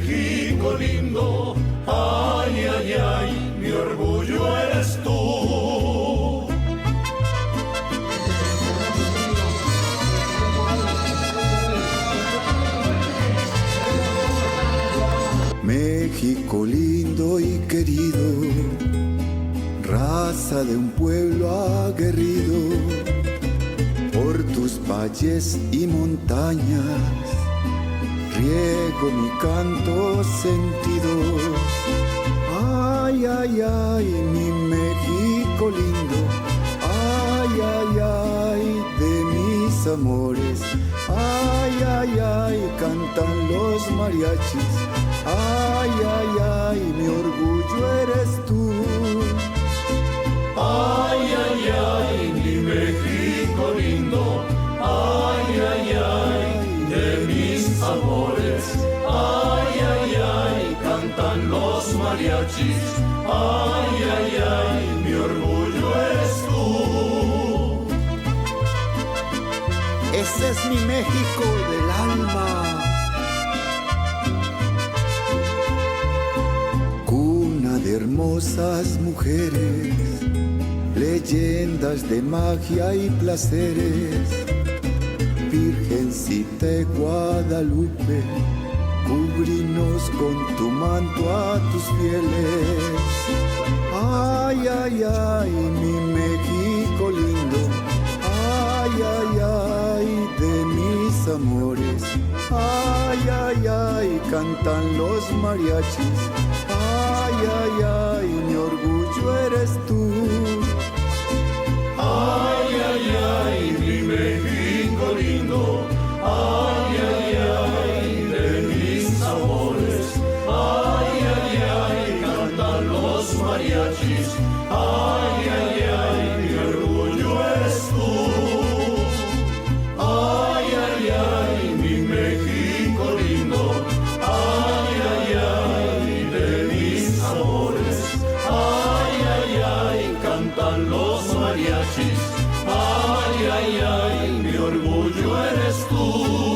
México lindo, ay, ay, ay, mi orgullo eres tú. México lindo y querido, raza de un pueblo aguerrido, por tus valles y montañas riego mi canto sentido. Ay, ay, ay, mi México lindo, ay, ay, ay, de mis amores. Ay, ay, ay, cantan los mariachis. Ay, ay, ay, mi orgullo eres tú. Ay, ay, ay, mi México lindo, ay, ay, ay, de mis amores. Ay, ay, ay, cantan los mariachis. Ay, ay, ay, mi orgullo eres tú. Ese es mi México del alma. Cuna de hermosas mujeres, leyendas de magia y placeres. Virgencita de Guadalupe, cúbrinos con tu manto a tus fieles. Ay, ay, ay, mi México lindo, ay, ay, ay, de mis amores. Ay, ay, ay, cantan los mariachis. Ay, ay, ay, mi orgullo eres tú. Ay, ay, ay, mi México lindo, ay, ay, ay, de mis amores. Ay, ay, ay, cantan los mariachis. Ay, ay, ay, mi orgullo eres tú. Ay, ay, ay, mi México lindo, ay, ay, ay, de mis amores. Ay, ay, ay, cantan los mariachis. Ay, ay, ay, mi orgullo eres tú.